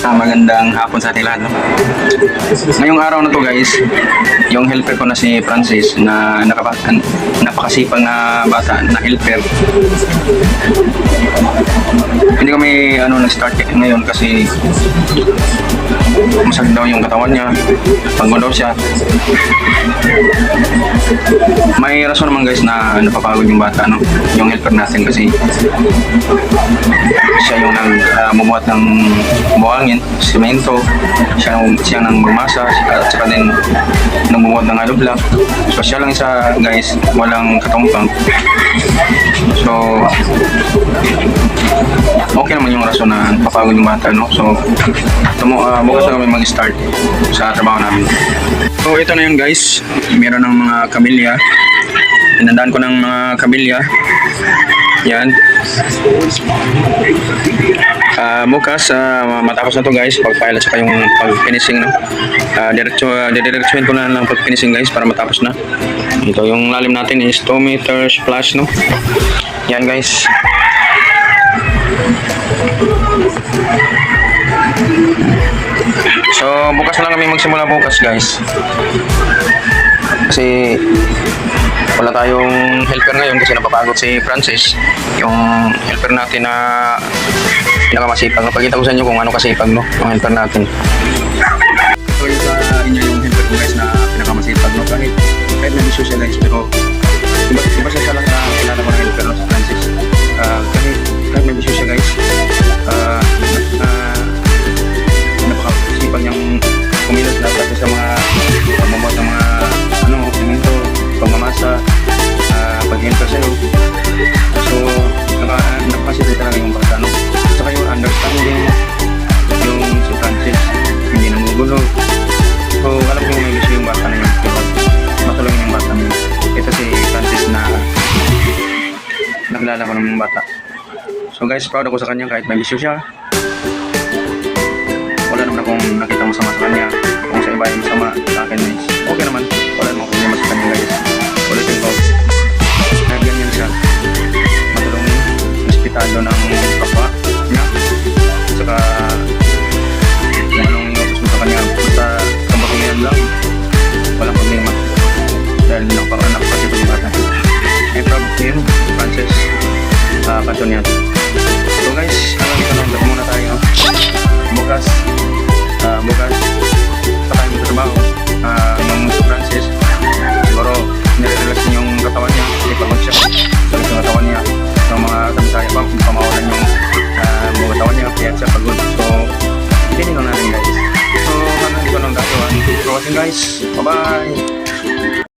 Magandang hapon sa ating lahat. No? Ngayong araw na to guys, yung helper ko na si Francis na napakasipag na bata na helper. Hindi kami nag-start ngayon kasi masakit daw yung katawan niya. Pagod daw siya. May rason naman guys na napapagod yung bata, no? Yung helper natin kasi siya yung nagmumuhat ng buhangin, simento, siya nang magmasa at saka din nagmumuhat ng alubla. So siya lang isa guys, walang katumpang. So okay naman yung rason na napapagod yung bata, no? So bukas na kami mag-start sa trabaho namin. So ito na yun guys, meron ng mga kabilya. Pinandaan ko ng mga kabilya. Yan. Bukas matapos na to guys, pag-file at saka yung pag-finishing, no? Diretsuhin ko na lang pag-finishing guys para matapos na. Ito yung lalim natin is 2 meters plus, no? Yan guys. So bukas na lang kami magsimula bukas guys. Kasi wala tayong helper ngayon kasi napapagod si Francis, yung helper natin na pinakamasipag. Napakita ko sa inyo kung ano kasipag, no, yung helper natin. So yung sa inyo yung helper ko guys na pinakamasipag, no, kahit may bisyo siya guys, pero iba siya lang na kilala ko ng helper, no, si Francis. Kahit may bisyo siya guys, napakasipag niyang kumilos na kasi sa mga pagmamot ng mga simento, pagmamasa, pag-helper sa'yo. So napakasipag talaga yung bata, no? Saka yung understanding yung si Francis, hindi namugulo. So alam ko yung may gusto yung bata na yun, pero matulungin yung bata na yun. Ito si Francis na nakilala ko ng bata. So guys, proud ako sa kanya kahit may bisyo siya. Wala naman akong nakita masama sa kanya. Kung sa iba yung masama sa akin guys, okay naman. Wala naman akong problema sa kanya guys. Ulitin ko, kahit ganyan siya, matulungin, respetado ng kapwa niya. Saka kung anong inutos mo sa kanya, basta kambakulian lang, walang problema. Dahil nakapasipag yung bata. Proud of him, Francis, pasyon niya. So guys, dito na muna tayo. Bukas sa tayo sa trabaho, yung si Francis siguro nire-relax niya yung katawan niya kasi pagod siya sa yung katawan niya, so mga tabi-tabi pa kung pamawalan yung buong katawan niya kaya siya pagod. So hindi lang natin guys, so hanggang dito lang gagawa. Thank you for watching guys, bye bye.